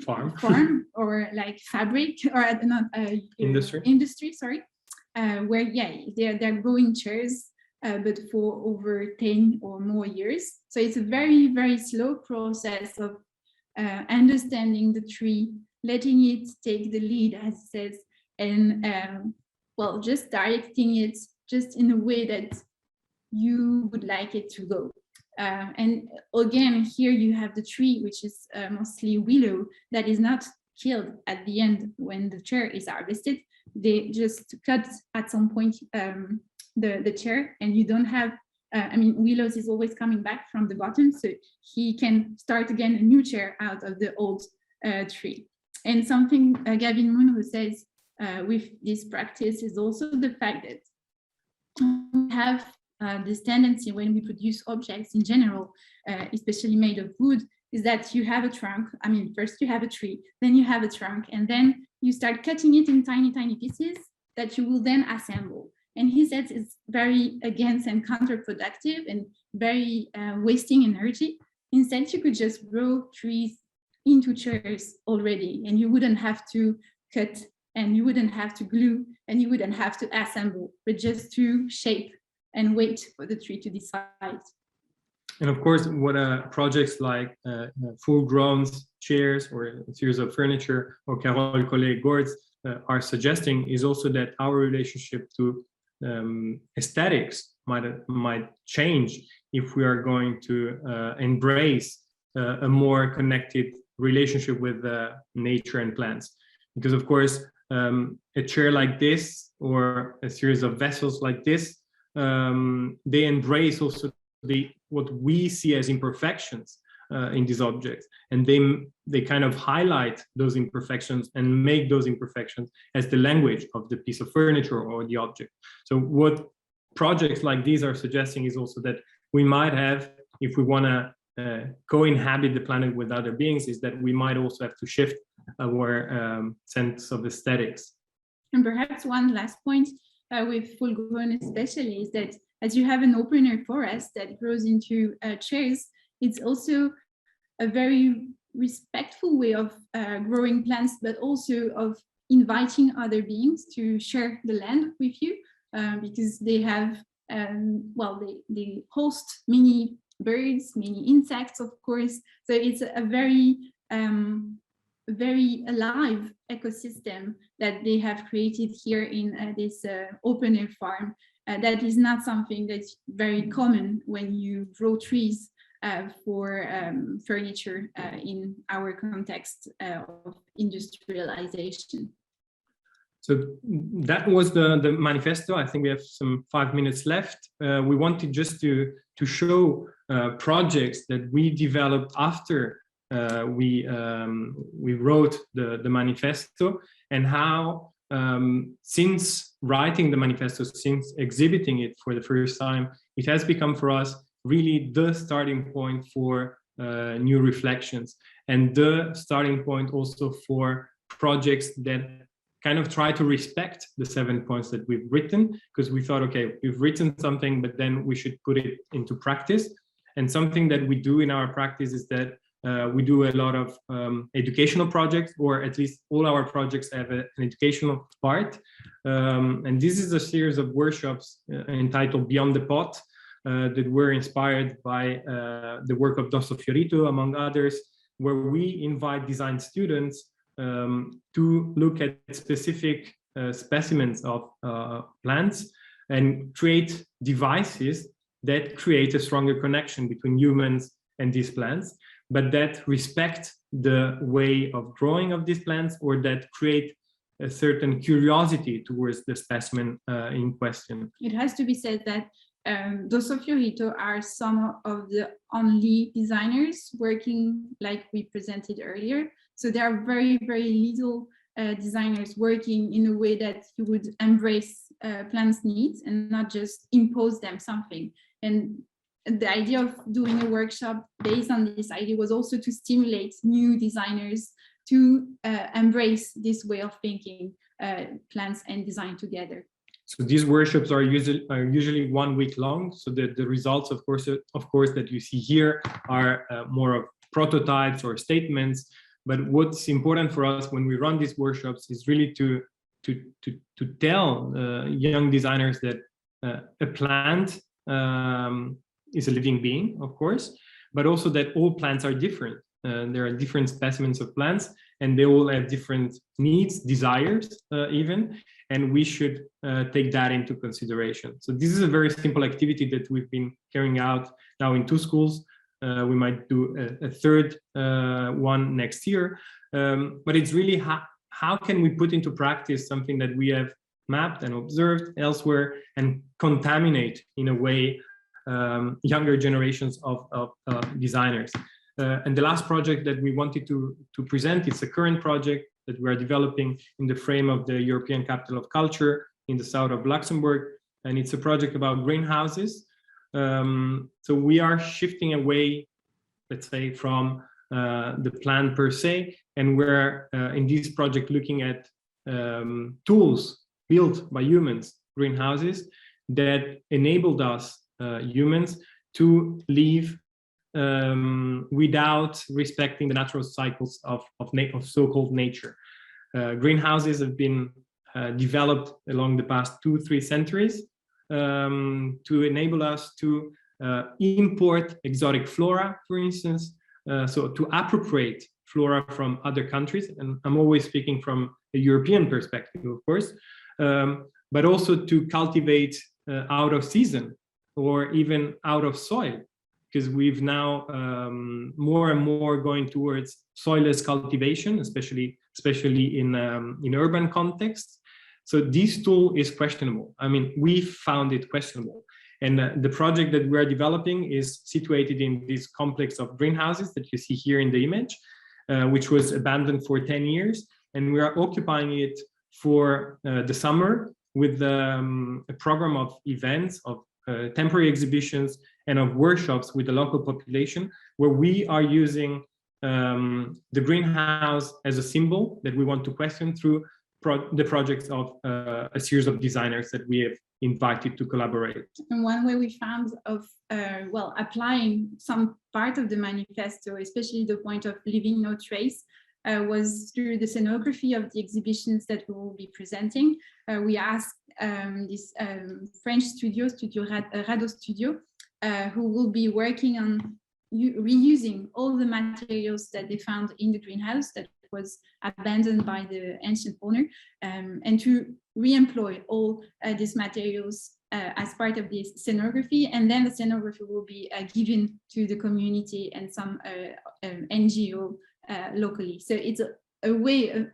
S3: farm or like fabric or industry, sorry, where they're growing chairs, but for over 10 or more years. So it's a very, very slow process of understanding the tree, letting it take the lead, as it says, and just directing it just in a way that you would like it to go. And again, here you have the tree, which is mostly willow, that is not killed at the end when the chair is harvested. They just cut at some point the chair, and you don't have, willows is always coming back from the bottom, so he can start again a new chair out of the old tree. And something Gavin Munro says with this practice is also the fact that we have this tendency when we produce objects in general, especially made of wood, is that you have a trunk. I mean, first you have a tree, then you have a trunk, and then you start cutting it in tiny, tiny pieces that you will then assemble. And he says it's very against and counterproductive and very wasting energy. Instead, you could just grow trees into chairs already, and you wouldn't have to cut, and you wouldn't have to glue, and you wouldn't have to assemble, but just to shape and wait for the tree to decide.
S2: And of course, what projects like full-grown chairs or a series of furniture or Carole Collet gourds are suggesting is also that our relationship to aesthetics might change if we are going to embrace a more connected relationship with nature and plants. Because of course, a chair like this or a series of vessels like this, they embrace also what we see as imperfections in these objects, and they kind of highlight those imperfections and make those imperfections as the language of the piece of furniture or the object. So what projects like these are suggesting is also that we might have, if we want to co-inhabit the planet with other beings, is that we might also have to shift our sense of aesthetics.
S3: And perhaps one last point with full grown especially is that as you have an open air forest that grows into chairs, it's also a very respectful way of growing plants, but also of inviting other beings to share the land with you, because they have, well, they host many birds, many insects, of course. So it's a very, very alive ecosystem that they have created here in this open air farm. That is not something that's very common when you grow trees for furniture in our context of industrialization.
S2: So that was the manifesto. I think we have some 5 minutes left. We wanted just to show projects that we developed after we wrote the manifesto, and how since writing the manifesto, since exhibiting it for the first time, it has become for us really the starting point for new reflections, and the starting point also for projects that kind of try to respect the 7 points that we've written, because we thought, okay, we've written something, but then we should put it into practice. And something that we do in our practice is that we do a lot of educational projects, or at least all our projects have an educational part. And this is a series of workshops entitled Beyond the Pot, that were inspired by the work of Dosso Fiorito, among others, where we invite design students to look at specific specimens of plants and create devices that create a stronger connection between humans and these plants, but that respect the way of growing of these plants, or that create a certain curiosity towards the specimen in question.
S3: It has to be said that Dosso Fiorito are some of the only designers working like we presented earlier. So there are very, very little designers working in a way that you would embrace plants' needs and not just impose them something. And the idea of doing a workshop based on this idea was also to stimulate new designers to embrace this way of thinking plants and design together.
S2: So these workshops are usually 1 week long. So the results, of course, that you see here are more of prototypes or statements. But what's important for us when we run these workshops is really to tell young designers that a plant is a living being, of course, but also that all plants are different. There are different specimens of plants, and they all have different needs, desires even, and we should take that into consideration. So this is a very simple activity that we've been carrying out now in 2 schools. We might do a third one next year, but it's really how can we put into practice something that we have mapped and observed elsewhere and contaminate in a way younger generations of designers. And the last project that we wanted to present is a current project that we are developing in the frame of the European Capital of Culture in the south of Luxembourg. And it's a project about greenhouses. So we are shifting away, let's say, from the plan per se, and we're in this project looking at tools built by humans, greenhouses, that enabled us, humans, to live without respecting the natural cycles of so-called nature. Greenhouses have been developed along the past 2-3 centuries to enable us to import exotic flora, for instance, so to appropriate flora from other countries, and I'm always speaking from a European perspective, of course, but also to cultivate out of season or even out of soil, because we've now more and more going towards soilless cultivation, especially in urban contexts. So this tool is questionable. I mean, we found it questionable. And the project that we are developing is situated in this complex of greenhouses that you see here in the image, which was abandoned for 10 years. And we are occupying it for the summer with a program of events, of temporary exhibitions, and of workshops with the local population, where we are using the greenhouse as a symbol that we want to question through the projects of a series of designers that we have invited to collaborate.
S3: And one way we found of applying some part of the manifesto, especially the point of leaving no trace, was through the scenography of the exhibitions that we will be presenting. We asked this French studio Rado Studio, who will be working on reusing all the materials that they found in the greenhouse that was abandoned by the ancient owner, and to re-employ all these materials as part of this scenography. And then the scenography will be given to the community and some NGO locally. So it's a way of,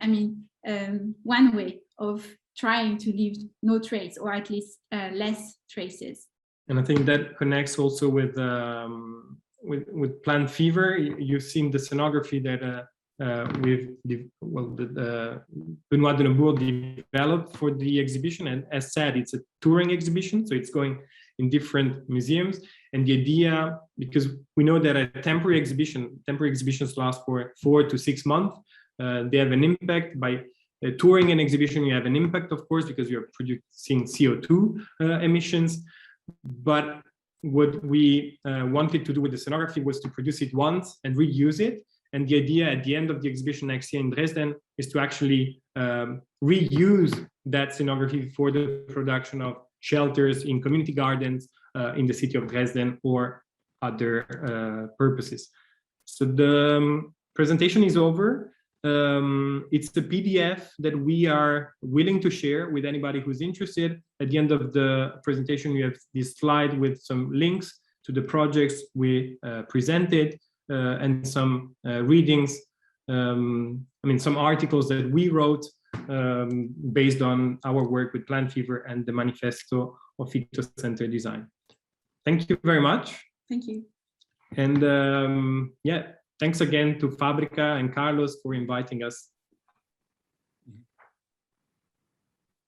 S3: one way of trying to leave no trace, or at least less traces.
S2: And I think that connects also with Plant Fever. You've seen the scenography that Benoit de Nemours developed for the exhibition, and as said, it's a touring exhibition, so it's going in different museums. And the idea, because we know that a temporary exhibitions last for 4 to 6 months, they have an impact. By touring an exhibition, you have an impact, of course, because you're producing CO2 emissions. But what we wanted to do with the scenography was to produce it once and reuse it. And the idea at the end of the exhibition next year in Dresden is to actually reuse that scenography for the production of shelters in community gardens in the city of Dresden or other purposes. So the presentation is over. It's the PDF that we are willing to share with anybody who's interested. At the end of the presentation, we have this slide with some links to the projects we presented, and some readings, some articles that we wrote based on our work with Plant Fever and the manifesto of Phyto-centred Design. Thank you very much.
S3: Thank you.
S2: And thanks again to Fabrica and Carlos for inviting us.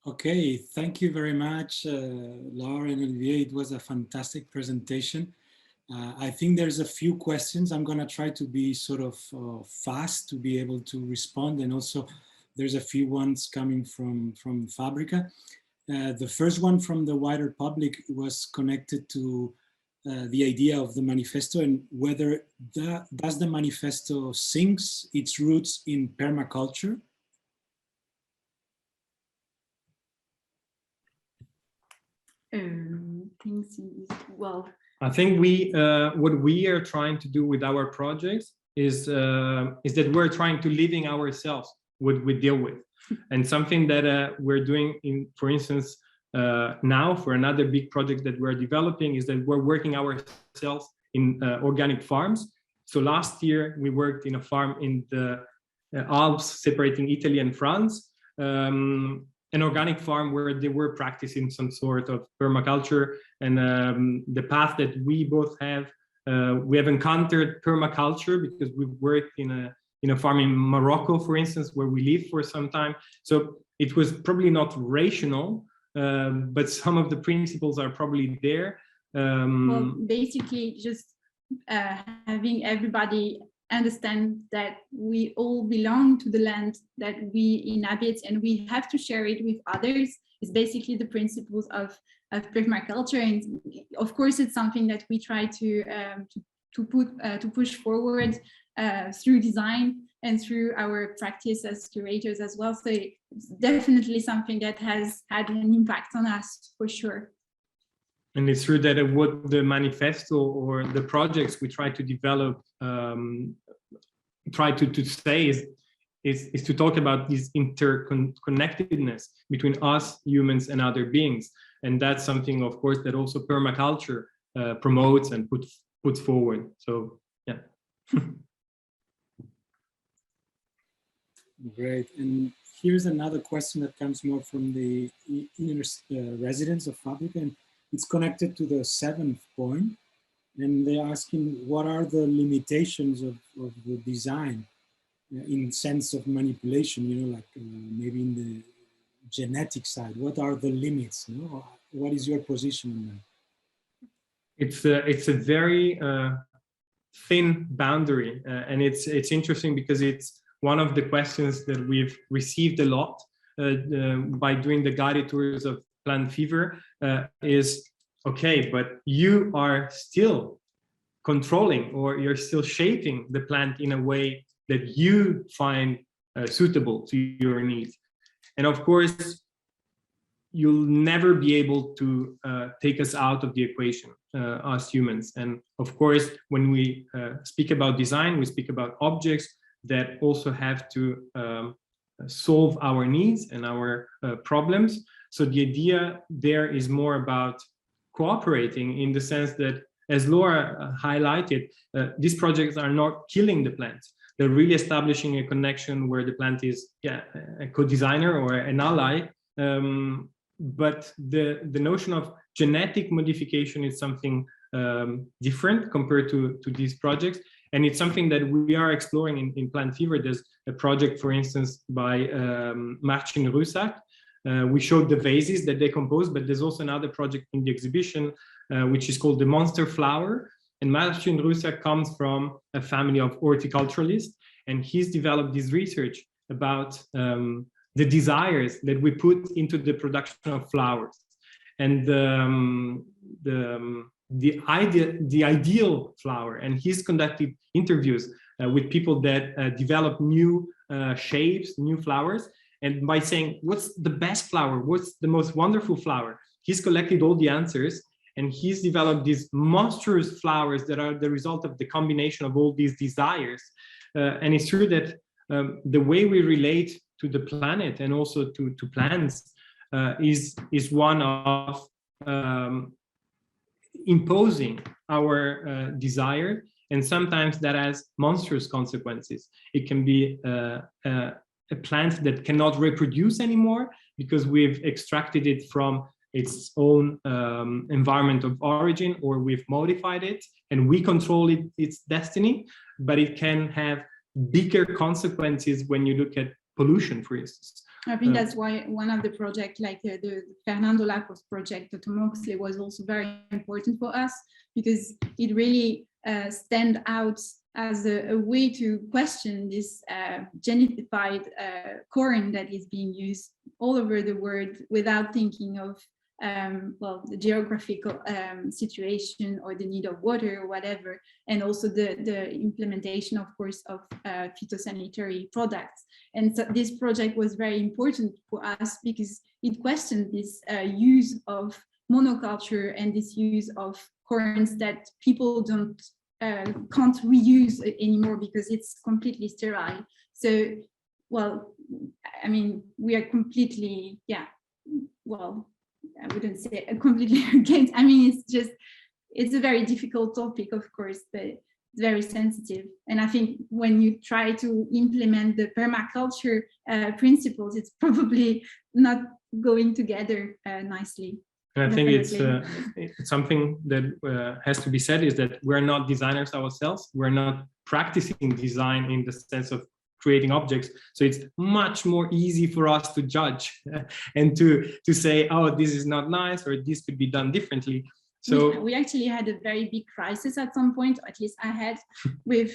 S1: Okay, thank you very much, Laura and Olivier. It was a fantastic presentation. I think there's a few questions. I'm going to try to be sort of fast to be able to respond. And also there's a few ones coming from Fabrica. The first one from the wider public was connected to the idea of the manifesto and whether does the manifesto sinks its roots in permaculture?
S2: I think what we are trying to do with our projects is that we're trying to living ourselves what we deal with, and something that we're doing for instance, now for another big project that we're developing is that we're working ourselves in organic farms. So last year we worked in a farm in the Alps separating Italy and France. An organic farm where they were practicing some sort of permaculture, and the path that we both have We have encountered permaculture because we've worked in a farm in Morocco, for instance, where we lived for some time. So it was probably not rational, but some of the principles are probably there.
S3: Well, basically just having everybody understand that we all belong to the land that we inhabit and we have to share it with others is basically the principles of permaculture. And of course, it's something that we try to push forward through design and through our practice as curators as well. So it's definitely something that has had an impact on us for sure.
S2: And it's true that what the manifesto or the projects we try to develop, try to say is to talk about this interconnectedness between us, humans, and other beings. And that's something, of course, that also permaculture promotes and puts forward. So, yeah.
S1: Great. And here's another question that comes more from the inner residents of Fabrica, and it's connected to the 7th point. And they're asking, what are the limitations of the design in sense of manipulation, you know, like maybe in the genetic side? What are the limits? You know? What is your position on that?
S2: It's a very thin boundary, and it's interesting because it's one of the questions that we've received a lot by doing the guided tours of plant fever is, okay, but you are still controlling or you're still shaping the plant in a way that you find suitable to your needs. And of course, you'll never be able to take us out of the equation, us humans. And of course, when we speak about design, we speak about objects that also have to solve our needs and our problems. So the idea there is more about cooperating in the sense that, as Laura highlighted, these projects are not killing the plant. They're really establishing a connection where the plant is a co-designer or an ally. But the notion of genetic modification is something different compared to these projects. And it's something that we are exploring in Plant Fever. There's a project, for instance, by Marcin Rusak. We showed the vases that they composed, but there's also another project in the exhibition, which is called the Monster Flower. And Marcin Rusak comes from a family of horticulturalists, and he's developed this research about the desires that we put into the production of flowers. And the ideal flower, and he's conducted interviews with people that develop new shapes, new flowers, and by saying, what's the best flower, what's the most wonderful flower, he's collected all the answers, and he's developed these monstrous flowers that are the result of the combination of all these desires. And it's true that the way we relate to the planet and also to plants is one of imposing our desire, and sometimes that has monstrous consequences. It can be a plant that cannot reproduce anymore because we've extracted it from its own environment of origin, or we've modified it and we control its destiny. But it can have bigger consequences when you look at pollution, for instance.
S3: I think that's why one of the projects, like the Fernando Lacos project, the Tomoxley, was also very important for us, because it really stands out as a way to question this genetified corn that is being used all over the world without thinking of well, the geographical situation or the need of water or whatever, and also the implementation, of course, of phytosanitary products. And so this project was very important for us because it questioned this use of monoculture and this use of corns that people can't reuse anymore because it's completely sterile. So, well, I mean, we are completely, well, I wouldn't say completely against. I mean, it's a very difficult topic, of course, but it's very sensitive. And I think when you try to implement the permaculture principles, it's probably not going together nicely.
S2: And I think it's something that has to be said is that we're not designers ourselves. We're not practicing design in the sense of creating objects. So it's much more easy for us to judge and to say, oh, this is not nice, or this could be done differently. So
S3: we actually had a very big crisis at some point, or at least I had, with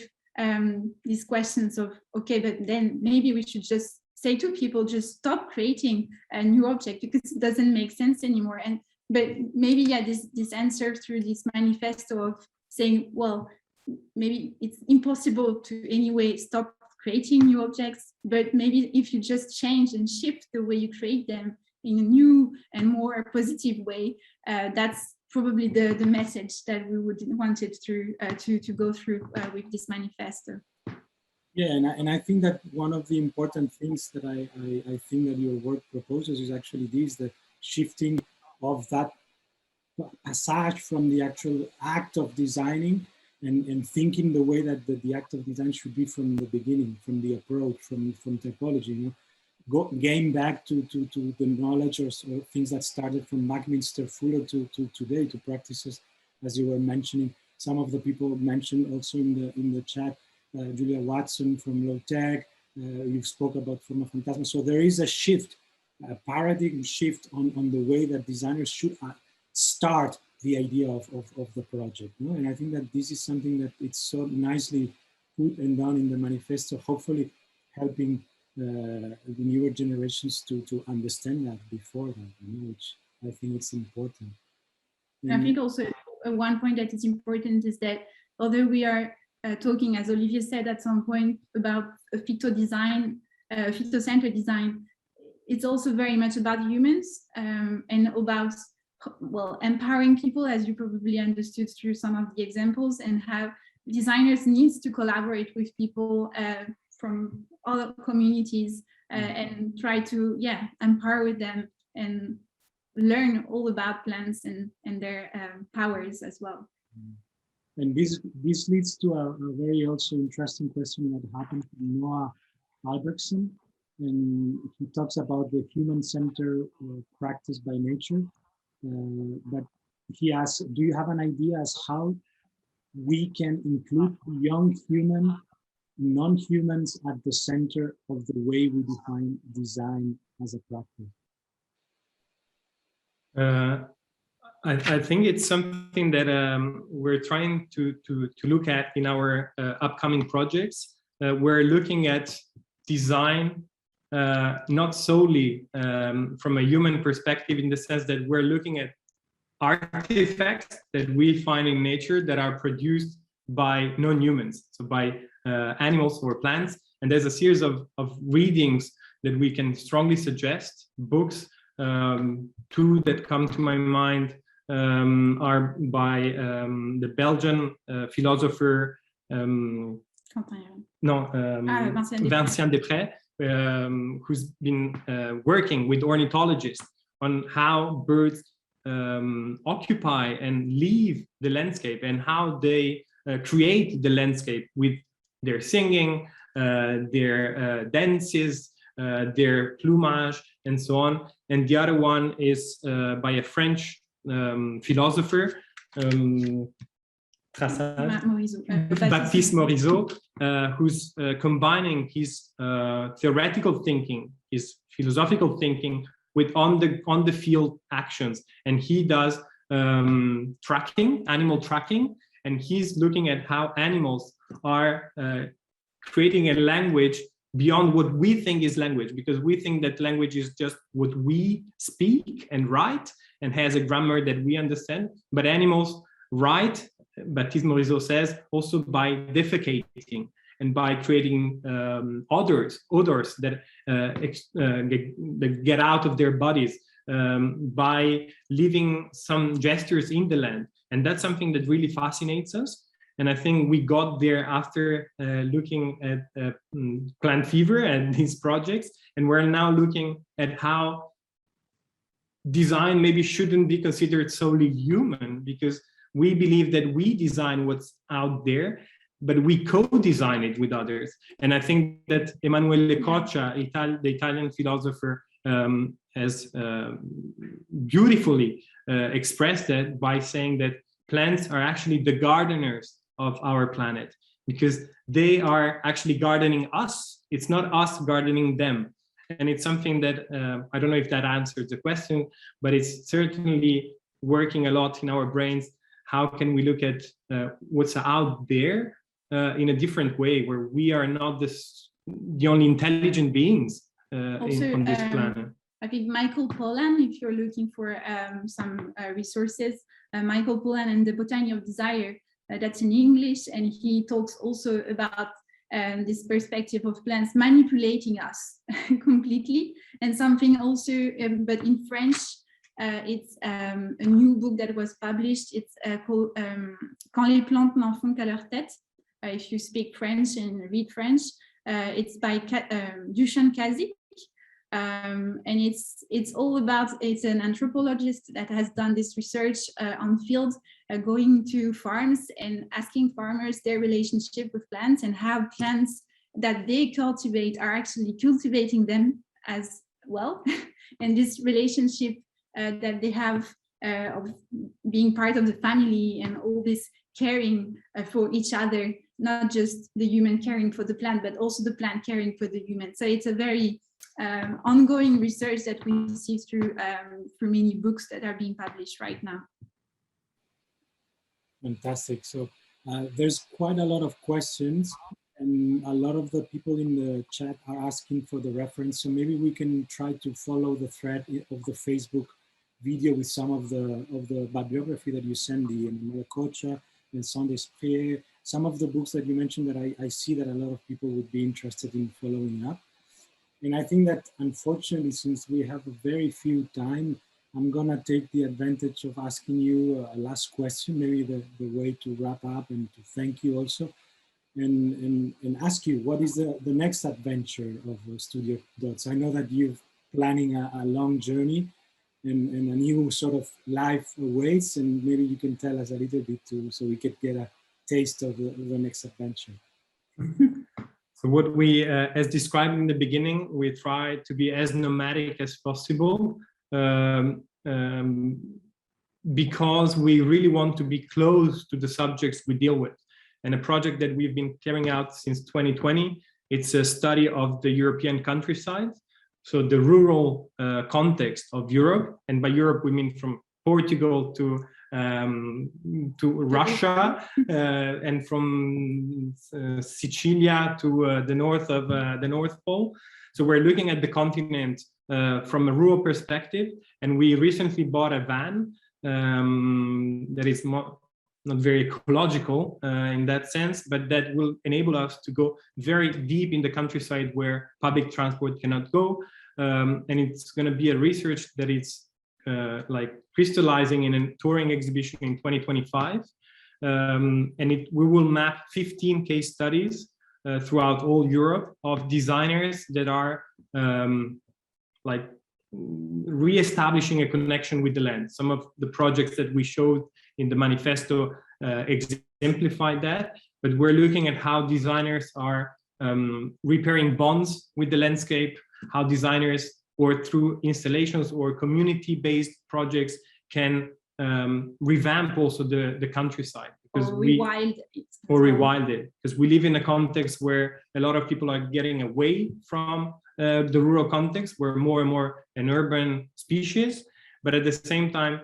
S3: these questions of, okay, but then maybe we should just say to people, just stop creating a new object because it doesn't make sense anymore. But maybe, yeah, this answer through this manifesto of saying, well, maybe it's impossible to anyway stop creating new objects, but maybe if you just change and shift the way you create them in a new and more positive way, that's probably the message that we would wanted through to go through with this manifesto.
S1: Yeah, and I think that one of the important things that I think that your work proposes is actually this, the shifting of that passage from the actual act of designing and thinking the way that the act of design should be from the beginning, from the approach, from typology, going back to the knowledge or things that started from Buckminster Fuller to today, to practices, as you were mentioning. Some of the people mentioned also in the chat, Julia Watson from Low Tech, you spoke about Forma Fantasma. So there is a shift, a paradigm shift on the way that designers should start the idea of the project. And I think that this is something that it's so nicely put and done in the manifesto, hopefully helping the newer generations to understand that before that, which I think it's important.
S3: I think also one point that is important is that although we are talking, as Olivier said at some point, about a phyto-centred design, it's also very much about humans and about, well, empowering people, as you probably understood through some of the examples, and how designers need to collaborate with people from other communities and try to, empower with them and learn all about plants and their powers as well.
S1: And this leads to a very also interesting question that happened from Noah Albrechtsen, and he talks about the human-centered practice by nature. But he asks, do you have an idea as how we can include young human, non-humans at the center of the way we define design as a practice?
S2: I think it's something that we're trying to look at in our upcoming projects. We're looking at design not solely from a human perspective, in the sense that we're looking at artifacts that we find in nature that are produced by non-humans, so by animals or plants. And there's a series of readings that we can strongly suggest. Books, two that come to my mind are by the Belgian philosopher Vincent Després, who's been working with ornithologists on how birds occupy and leave the landscape, and how they create the landscape with their singing, their dances, their plumage, and so on. And the other one is by a French philosopher, Baptiste Morisot, who's combining his theoretical thinking, his philosophical thinking, with on the field actions. And he does tracking, animal tracking, and he's looking at how animals are creating a language beyond what we think is language, because we think that language is just what we speak and write and has a grammar that we understand. But animals write, Baptiste Morisot says, also by defecating and by creating odors that get out of their bodies, by leaving some gestures in the land. And that's something that really fascinates us. And I think we got there after looking at plant fever and these projects. And we're now looking at how design maybe shouldn't be considered solely human, because we believe that we design what's out there, but we co-design it with others. And I think that Emanuele Coccia, the Italian philosopher, has beautifully expressed that by saying that plants are actually the gardeners of our planet, because they are actually gardening us. It's not us gardening them. And it's something that, I don't know if that answers the question, but it's certainly working a lot in our brains. How can we look at what's out there in a different way, where we are not the only intelligent beings on this planet?
S3: I think Michael Pollan, if you're looking for some resources, Michael Pollan and the Botany of Desire, that's in English, and he talks also about this perspective of plants manipulating us completely, and something also, but in French, it's a new book that was published. It's called Quand les plantes n'en font qu'à leur tête. If you speak French and read French, it's by Dusan Kazik. And it's all about, it's an anthropologist that has done this research on field, going to farms and asking farmers their relationship with plants, and how plants that they cultivate are actually cultivating them as well. And this relationship that they have of being part of the family, and all this caring for each other, not just the human caring for the plant, but also the plant caring for the human. So it's a very ongoing research that we see through many books that are being published right now.
S1: Fantastic. So there's quite a lot of questions, and a lot of the people in the chat are asking for the reference. So maybe we can try to follow the thread of the Facebook video with some of the bibliography that you send, the Maracocha and Saint-Esprit, some of the books that you mentioned that I see that a lot of people would be interested in following up. And I think that, unfortunately, since we have a very few time, I'm gonna take the advantage of asking you a last question, maybe the way to wrap up and to thank you also, and ask you, what is the next adventure of Studio Dots? I know that you're planning a long journey and a new sort of life awaits, and maybe you can tell us a little bit too, so we could get a taste of the next adventure.
S2: So what we, as described in the beginning, we try to be as nomadic as possible, because we really want to be close to the subjects we deal with. And a project that we've been carrying out since 2020, it's a study of the European countryside. So the rural context of Europe, and by Europe we mean from Portugal to Russia, and from Sicilia to the north of the North Pole. So we're looking at the continent from a rural perspective, and we recently bought a van that is not very ecological in that sense, but that will enable us to go very deep in the countryside where public transport cannot go. And it's going to be a research that is like crystallizing in a touring exhibition in 2025. And we will map 15 case studies throughout all Europe of designers that are like re-establishing a connection with the land. Some of the projects that we showed in the manifesto exemplify that, but we're looking at how designers are repairing bonds with the landscape, how designers, or through installations or community-based projects, can revamp also the countryside. Because rewild it. Because we live in a context where a lot of people are getting away from the rural context. We're more and more an urban species, but at the same time,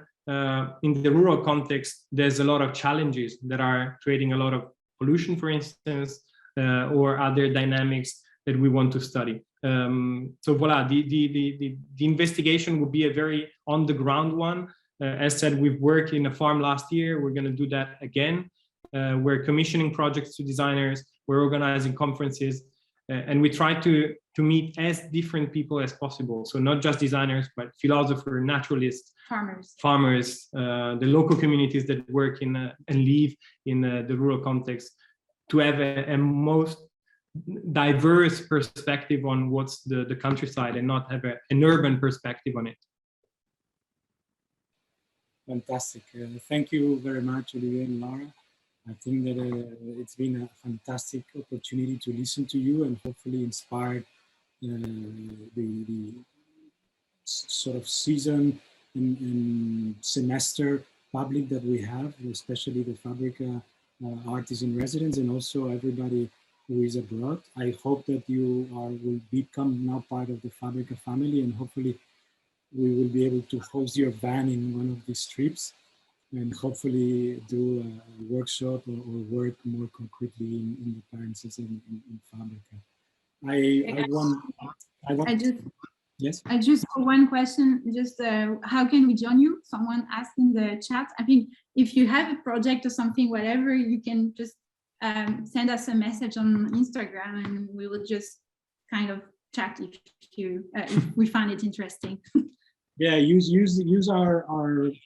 S2: in the rural context, there's a lot of challenges that are creating a lot of pollution, for instance, or other dynamics that we want to study. So voila, the investigation will be a very on the ground one. As said, we've worked in a farm last year. We're going to do that again. We're commissioning projects to designers. We're organizing conferences, and we try to meet as different people as possible. So not just designers, but philosophers, naturalists, farmers, the local communities that work in and live in the rural context, to have a most diverse perspective on what's the countryside, and not have an urban perspective on it.
S1: Fantastic. Thank you very much, Olivier and Laura. I think that it's been a fantastic opportunity to listen to you and hopefully inspire sort of season and semester public that we have, especially the Fabrica artists in residence and also everybody who is abroad. I hope that you will become now part of the Fabrica family, and hopefully we will be able to host your van in one of these trips and hopefully do a workshop or work more concretely in the appearances in Fabrica.
S3: I just for one question, just how can we join you? Someone asked in the chat. I think if you have a project or something, whatever, you can just send us a message on Instagram, and we will just kind of chat if we find it interesting.
S1: Yeah, use our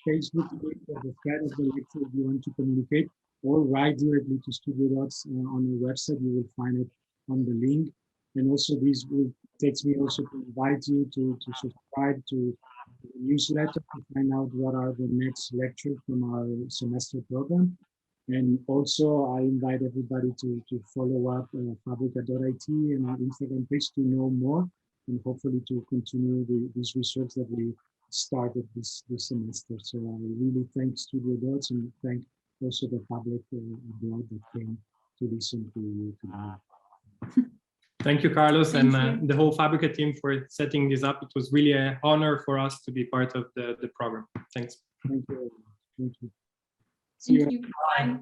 S1: Facebook link at the thread of the lecture if you want to communicate, or write directly to Studio Dots on the website. You will find it on the link. And also this takes me also to invite you to subscribe to the newsletter to find out what are the next lectures from our semester program. And also I invite everybody to follow up Fabrica.it and our Instagram page to know more, and hopefully to continue this research that we started this semester. So I really thank Studio Dots and thank also the public abroad that came to listen to you today.
S2: Thank you, Carlos, and the whole Fabrica team for setting this up. It was really an honor for us to be part of the program. Thanks.
S1: Thank you. Thank you.
S3: Thank you. Bye.